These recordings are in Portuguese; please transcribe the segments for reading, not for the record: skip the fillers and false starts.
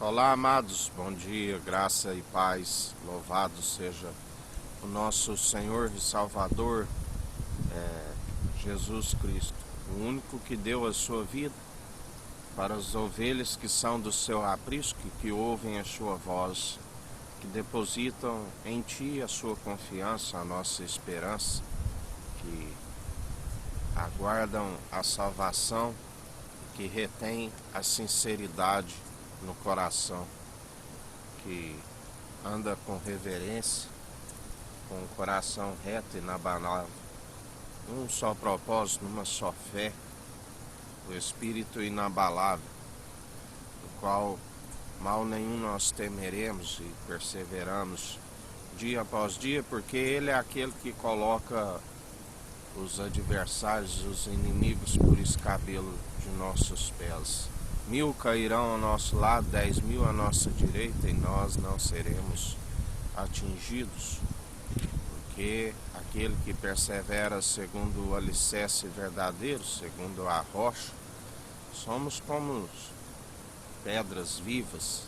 Olá, amados, bom dia, graça e paz, louvado seja o nosso Senhor e Salvador, Jesus Cristo, o único que deu a sua vida para as ovelhas que são do seu aprisco, que ouvem a sua voz, que depositam em Ti a sua confiança, a nossa esperança, que aguardam a salvação, que retém a sinceridade no coração, que anda com reverência, com o coração reto e inabalável, um só propósito, uma só fé, o Espírito inabalável, do qual mal nenhum nós temeremos e perseveramos dia após dia, porque Ele é aquele que coloca os adversários, os inimigos por escabelo de nossos pés. 1000 cairão ao nosso lado, 10.000 à nossa direita, e nós não seremos atingidos, porque aquele que persevera segundo o alicerce verdadeiro, segundo a rocha, somos como pedras vivas,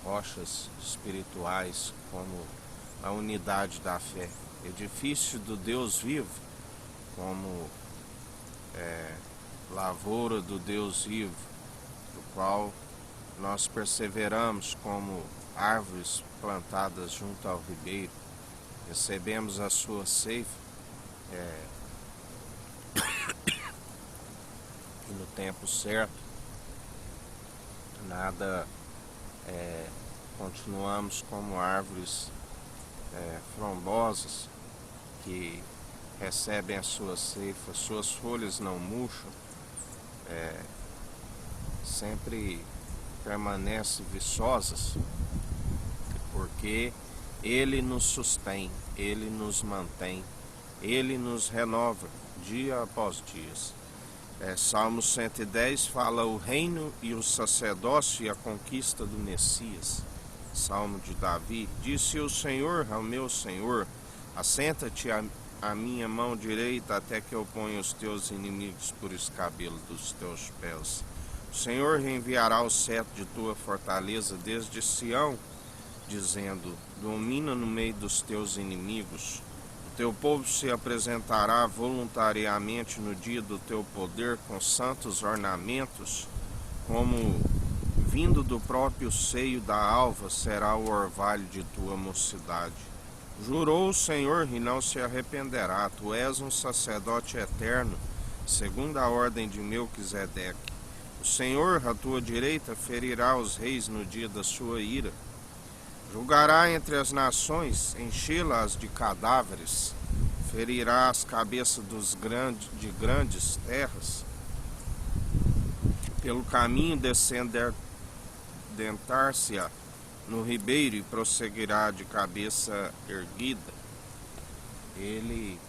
rochas espirituais, como a unidade da fé, edifício do Deus vivo, como lavoura do Deus vivo, do qual nós perseveramos como árvores plantadas junto ao ribeiro, recebemos a sua ceifa e no tempo certo, continuamos como árvores frondosas que recebem a sua ceifa, suas folhas não murcham, sempre permanecem viçosas, porque Ele nos sustém, Ele nos mantém, Ele nos renova dia após dia. Salmo 110 fala o reino e o sacerdócio e a conquista do Messias. Salmo de Davi: disse o Senhor ao meu Senhor, assenta-te à minha mão direita, até que eu ponha os teus inimigos por escabelo dos teus pés. O Senhor reenviará o cetro de tua fortaleza desde Sião, dizendo: domina no meio dos teus inimigos. O teu povo se apresentará voluntariamente no dia do teu poder, com santos ornamentos, como vindo do próprio seio da alva será o orvalho de tua mocidade. Jurou o Senhor e não se arrependerá: tu és um sacerdote eterno, segundo a ordem de Melquisedeque. O Senhor, à tua direita, ferirá os reis no dia da sua ira. Julgará entre as nações, enchê-las de cadáveres, ferirá as cabeças de grandes terras. Pelo caminho descendentar-se-á no ribeiro e prosseguirá de cabeça erguida. Ele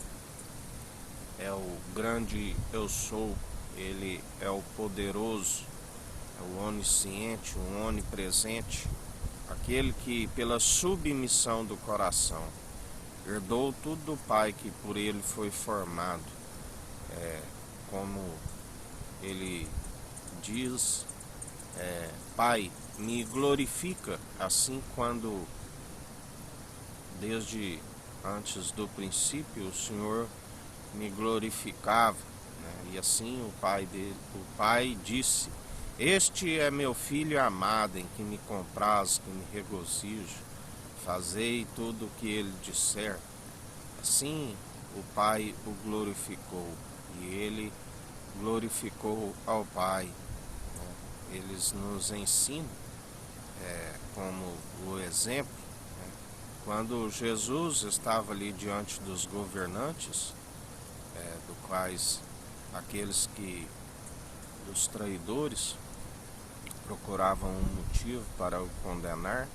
é o grande eu sou, Ele é o poderoso, é o onisciente, o onipresente, aquele que pela submissão do coração herdou tudo do Pai, que por Ele foi formado, como Ele diz, Pai, me glorifica, assim quando desde antes do princípio o Senhor me glorificava, né? E assim o Pai disse: este é meu filho amado, em que me compraz, que me regozijo, fazei tudo o que ele disser. Assim o Pai o glorificou, e ele glorificou ao Pai, né? Eles nos ensinam como o exemplo, né? Quando Jesus estava ali diante dos governantes, do quais dos traidores procuravam um motivo para o condenar,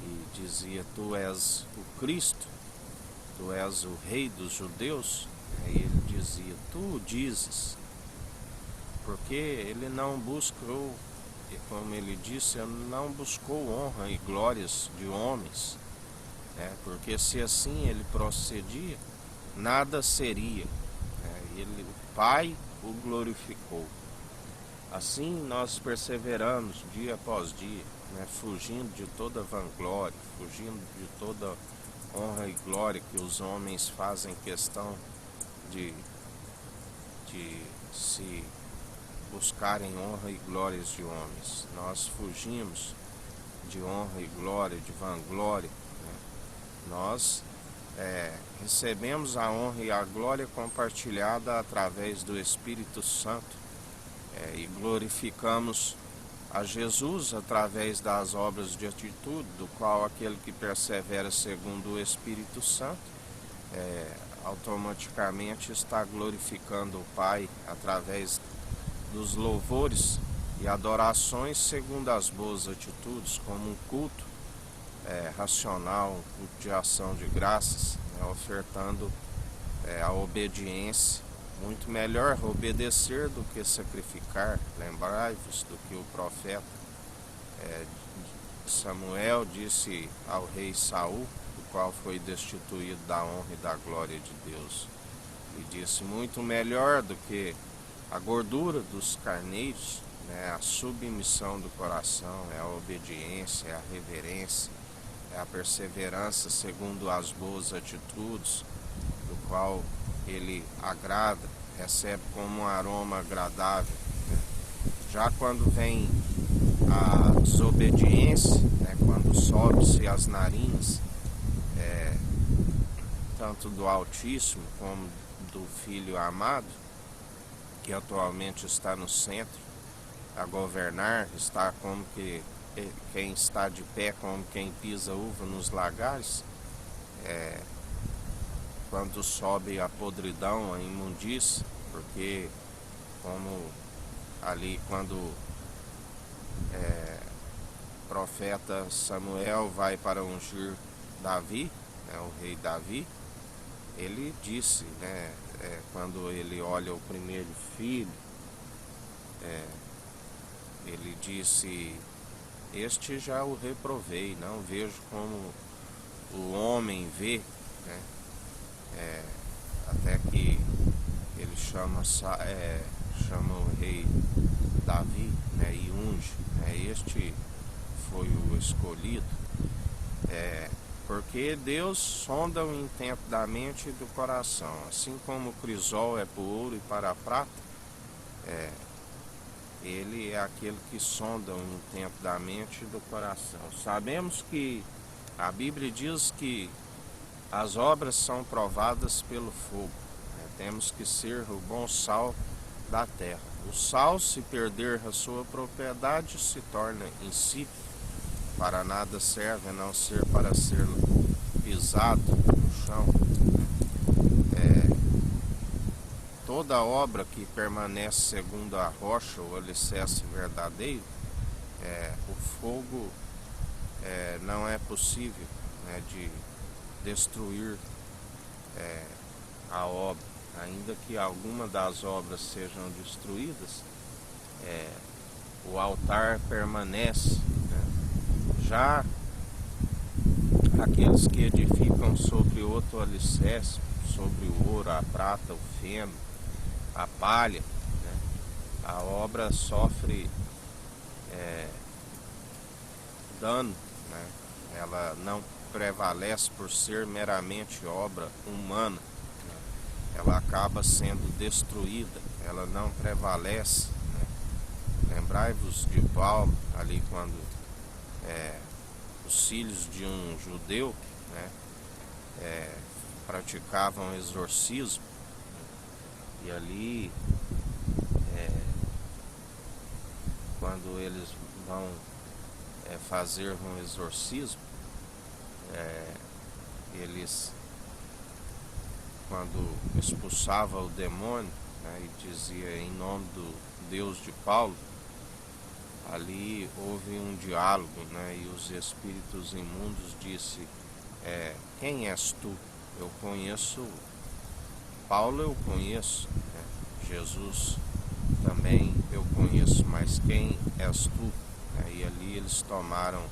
e dizia: tu és o Cristo, tu és o rei dos judeus. Aí ele dizia: tu o dizes, porque ele não buscou, como ele disse, não buscou honra e glórias de homens, porque se assim ele procedia, nada seria. O Pai o glorificou. Assim nós perseveramos dia após dia, né, fugindo de toda vanglória, fugindo de toda honra e glória que os homens fazem questão de, de se buscarem honra e glórias de homens. Nós fugimos de honra e glória, de vanglória, né? Nós recebemos a honra e a glória compartilhada através do Espírito Santo, e glorificamos a Jesus através das obras de atitude, do qual aquele que persevera segundo o Espírito Santo automaticamente está glorificando o Pai através dos louvores e adorações segundo as boas atitudes, como um culto racional, um culto de ação de graças, né, ofertando a obediência. Muito melhor obedecer do que sacrificar. Lembrai-vos do que o profeta Samuel disse ao rei Saul, do qual foi destituído da honra e da glória de Deus. E disse: muito melhor do que a gordura dos carneiros, né, a submissão do coração, é a obediência, é a reverência, é a perseverança segundo as boas atitudes, do qual ele agrada, recebe como um aroma agradável, né? Já quando vem a desobediência, né, quando sobe-se as narinas, tanto do Altíssimo como do Filho amado, que atualmente está no centro a governar, está como que quem está de pé, como quem pisa uva nos lagares, quando sobe a podridão, a imundícia, porque como ali quando o profeta Samuel vai para ungir Davi, né, o rei Davi, ele disse, né, quando ele olha o primeiro filho, ele disse: este já o reprovei, não vejo como o homem vê, né? Até que ele chama o rei Davi, né, e unge, né? Este foi o escolhido, porque Deus sonda o intento da mente e do coração, assim como o crisol é para o ouro e para a prata, ele é aquele que sonda o intento da mente e do coração. Sabemos que a Bíblia diz que as obras são provadas pelo fogo, né? Temos que ser o bom sal da terra. O sal, se perder a sua propriedade, se torna insípido, para nada serve a não ser para ser pisado no chão. Toda obra que permanece segundo a rocha, o alicerce verdadeiro, o fogo não é possível, né, de destruir a obra. Ainda que alguma das obras sejam destruídas, o altar permanece, né? Já aqueles que edificam sobre outro alicerce, sobre o ouro, a prata, o feno, a palha, né, a obra sofre dano, né? Ela não prevalece por ser meramente obra humana, né? Ela acaba sendo destruída, ela não prevalece, né? Lembrai-vos de Paulo, ali quando os filhos de um judeu, né, praticavam exorcismo, e ali quando eles vão fazer um exorcismo, eles, quando expulsava o demônio, né, e dizia em nome do Deus de Paulo, ali houve um diálogo, né, e os espíritos imundos disse: quem és tu? Eu conheço Paulo, eu conheço, né? Jesus também eu conheço, mas quem és tu? E ali eles tomaram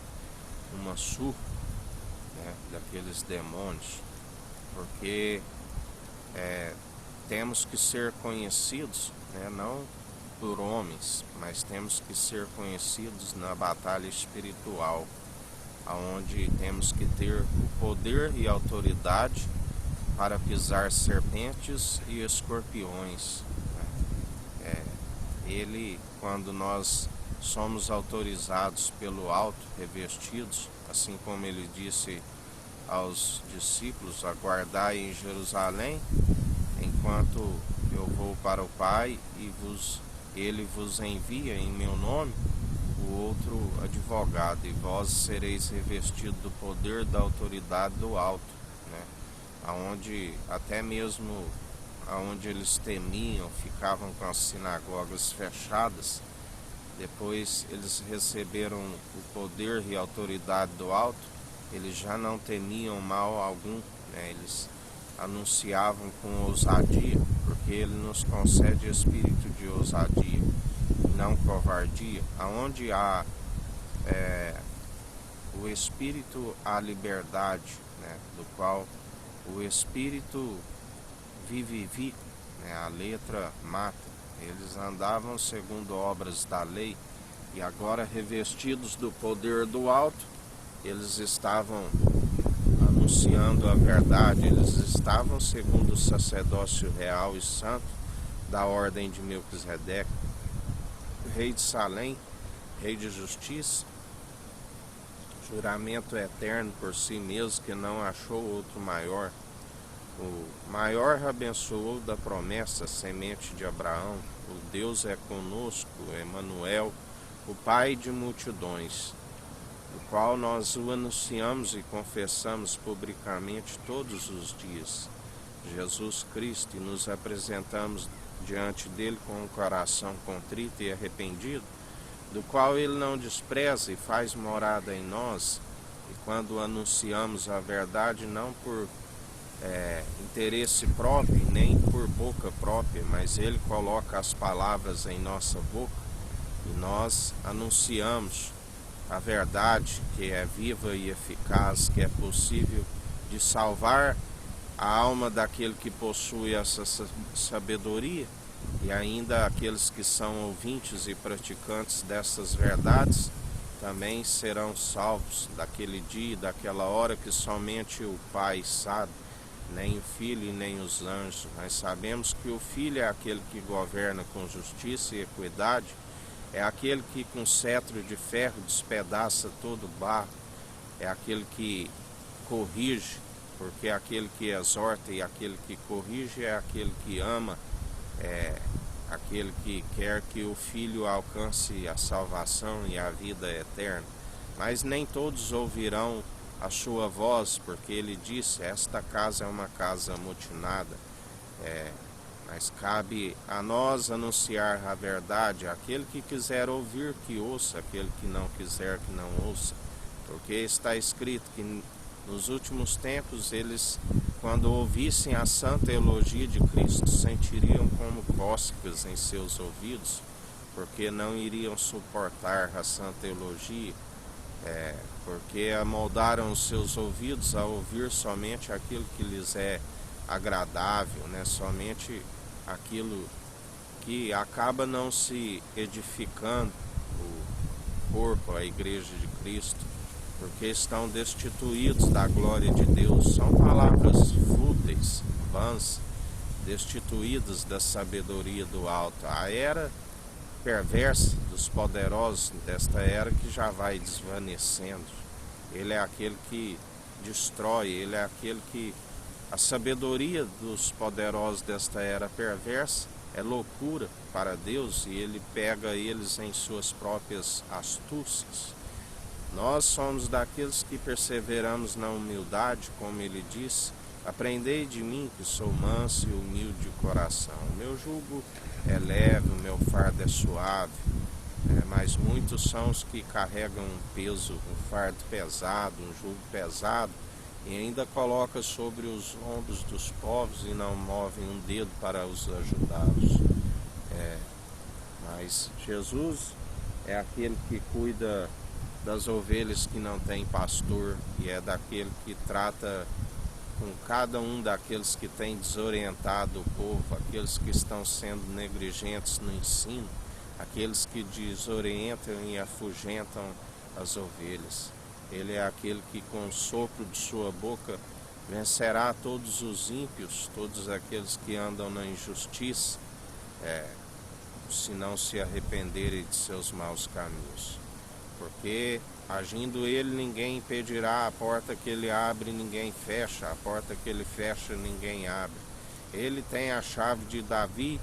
uma surra, né, daqueles demônios, porque temos que ser conhecidos, né, não por homens, mas temos que ser conhecidos na batalha espiritual, aonde temos que ter o poder e autoridade para pisar serpentes e escorpiões. Ele, quando nós somos autorizados pelo alto, revestidos, assim como ele disse aos discípulos, aguardai em Jerusalém, enquanto eu vou para o Pai e ele vos envia em meu nome o outro advogado, e vós sereis revestidos do poder da autoridade do alto, né? Aonde até mesmo aonde eles temiam, ficavam com as sinagogas fechadas, depois eles receberam o poder e a autoridade do alto, eles já não temiam mal algum, né? Eles anunciavam com ousadia, porque ele nos concede espírito de ousadia, não covardia. Aonde há o espírito, há liberdade, né? Do qual o espírito vivifica, né? A letra mata. Eles andavam segundo obras da lei, e agora, revestidos do poder do alto, eles estavam anunciando a verdade, eles estavam segundo o sacerdócio real e santo da ordem de Melquisedeque, rei de Salém, rei de justiça, juramento eterno por si mesmo, que não achou outro maior. O maior abençoou da promessa, semente de Abraão. O Deus é conosco, Emanuel, o Pai de multidões, o qual nós o anunciamos e confessamos publicamente todos os dias, Jesus Cristo, e nos apresentamos diante dele com um coração contrito e arrependido, do qual ele não despreza e faz morada em nós. E quando anunciamos a verdade, não por interesse próprio, nem por boca própria, mas ele coloca as palavras em nossa boca, e nós anunciamos a verdade, que é viva e eficaz, que é possível de salvar a alma daquele que possui essa sabedoria, e ainda aqueles que são ouvintes e praticantes dessas verdades também serão salvos daquele dia, daquela hora, que somente o Pai sabe, nem o Filho e nem os anjos. Nós sabemos que o Filho é aquele que governa com justiça e equidade, é aquele que com cetro de ferro despedaça todo o barro, é aquele que corrige, porque aquele que exorta e aquele que corrige é aquele que ama, é aquele que quer que o Filho alcance a salvação e a vida eterna. Mas nem todos ouvirão a sua voz, porque ele disse: esta casa é uma casa amotinada. Mas cabe a nós anunciar a verdade. Aquele que quiser ouvir, que ouça; aquele que não quiser, que não ouça. Porque está escrito que nos últimos tempos eles, quando ouvissem a santa elogia de Cristo, sentiriam como cócegas em seus ouvidos, porque não iriam suportar a santa elogia, porque amoldaram os seus ouvidos a ouvir somente aquilo que lhes é agradável, né? Somente aquilo que acaba não se edificando o corpo, a igreja de Cristo, porque estão destituídos da glória de Deus. São palavras fúteis, vãs, destituídos da sabedoria do alto. A era perversa dos poderosos desta era, que já vai desvanecendo. Ele é aquele que destrói, ele é aquele que... A sabedoria dos poderosos desta era perversa é loucura para Deus, e ele pega eles em suas próprias astúcias. Nós somos daqueles que perseveramos na humildade, como ele disse: aprendei de mim, que sou manso e humilde de coração. O meu jugo é leve, o meu fardo é suave. Mas muitos são os que carregam um peso, um fardo pesado, um jugo pesado, e ainda coloca sobre os ombros dos povos e não movem um dedo para os ajudá-los. Mas Jesus é aquele que cuida das ovelhas que não tem pastor, e é daquele que trata com cada um daqueles que tem desorientado o povo, aqueles que estão sendo negligentes no ensino. aqueles que desorientam e afugentam as ovelhas. Ele é aquele que com o sopro de sua boca vencerá todos os ímpios, todos aqueles que andam na injustiça, se não se arrependerem de seus maus caminhos. Porque agindo ele, ninguém impedirá, a porta que ele abre, ninguém fecha, a porta que ele fecha, ninguém abre. Ele tem a chave de Davi,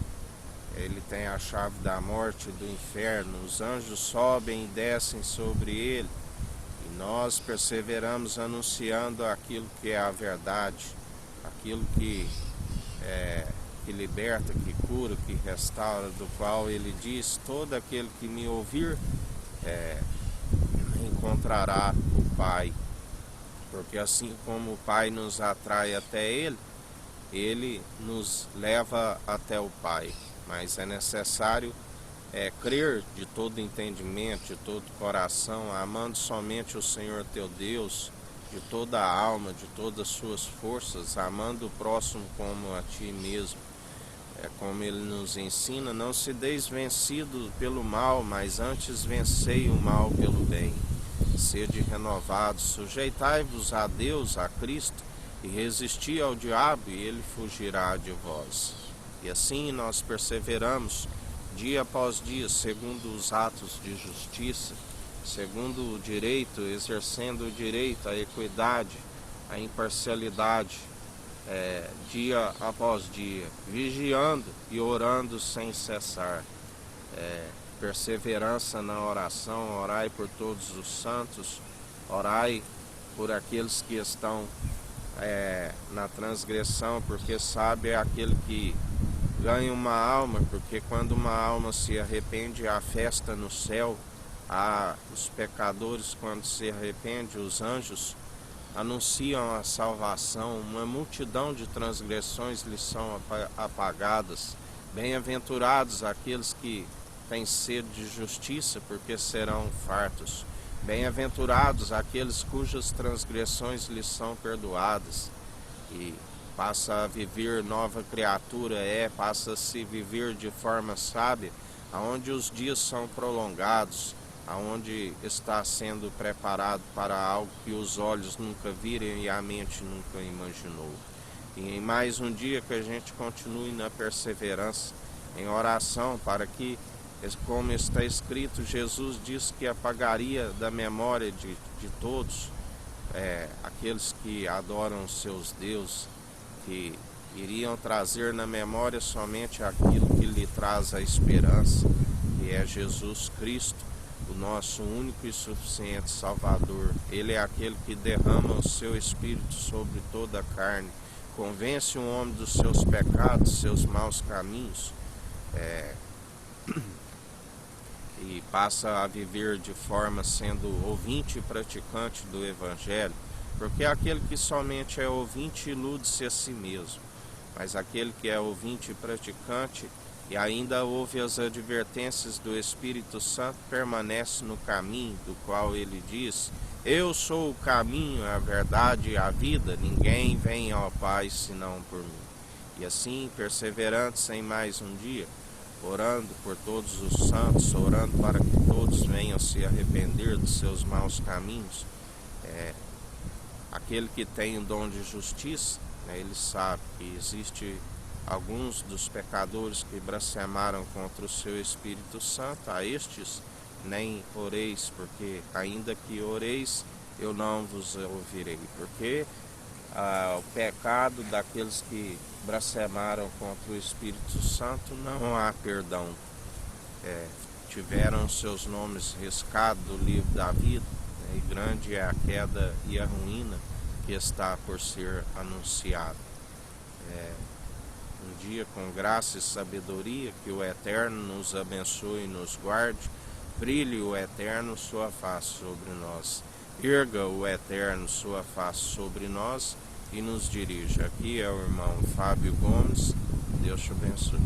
ele tem a chave da morte e do inferno, os anjos sobem e descem sobre ele, e nós perseveramos anunciando aquilo que é a verdade, aquilo que liberta, que cura, que restaura, do qual ele diz: todo aquele que me ouvir encontrará o Pai, porque assim como o Pai nos atrai até ele, ele nos leva até o Pai. Mas é necessário crer de todo entendimento, de todo coração, amando somente o Senhor teu Deus, de toda a alma, de todas as suas forças, amando o próximo como a ti mesmo. Como ele nos ensina: não se deis vencido pelo mal, mas antes vencei o mal pelo bem. Sede renovados, sujeitai-vos a Deus, a Cristo, e resisti ao diabo, e ele fugirá de vós. E assim nós perseveramos dia após dia, segundo os atos de justiça, segundo o direito, exercendo o direito, a equidade, a imparcialidade, dia após dia, vigiando e orando sem cessar. Perseverança na oração, orai por todos os santos, orai por aqueles que estão na transgressão, porque sabe é aquele que ganha uma alma, porque quando uma alma se arrepende, há festa no céu, há os pecadores quando se arrependem, os anjos anunciam a salvação, uma multidão de transgressões lhes são apagadas. Bem-aventurados aqueles que têm sede de justiça, porque serão fartos. Bem-aventurados aqueles cujas transgressões lhes são perdoadas, e passa a viver nova criatura, passa a se viver de forma sábia, aonde os dias são prolongados, aonde está sendo preparado para algo que os olhos nunca viram e a mente nunca imaginou. E em mais um dia que a gente continue na perseverança, em oração, para que, como está escrito, Jesus disse que apagaria da memória de todos aqueles que adoram seus deuses, que iriam trazer na memória somente aquilo que lhe traz a esperança, que é Jesus Cristo, o nosso único e suficiente Salvador. Ele é aquele que derrama o seu Espírito sobre toda a carne, convence o homem dos seus pecados, seus maus caminhos, e passa a viver de forma sendo ouvinte e praticante do Evangelho, porque aquele que somente é ouvinte ilude-se a si mesmo, mas aquele que é ouvinte e praticante e ainda ouve as advertências do Espírito Santo permanece no caminho, do qual ele diz: eu sou o caminho, a verdade e a vida, ninguém vem ao Pai senão por mim. E assim, perseverantes em mais um dia, orando por todos os santos, orando para que todos venham se arrepender dos seus maus caminhos. Aquele que tem o dom de justiça, ele sabe que existe alguns dos pecadores que blasfemaram contra o seu Espírito Santo. A estes nem oreis, porque ainda que oreis, eu não vos ouvirei, porque o pecado daqueles que blasfemaram contra o Espírito Santo não há perdão. Tiveram seus nomes riscados do livro da vida, e grande é a queda e a ruína que está por ser anunciada. Um dia com graça e sabedoria, que o Eterno nos abençoe e nos guarde, brilhe o Eterno sua face sobre nós, erga o Eterno sua face sobre nós e nos dirija. Aqui é o irmão Fábio Gomes. Deus te abençoe.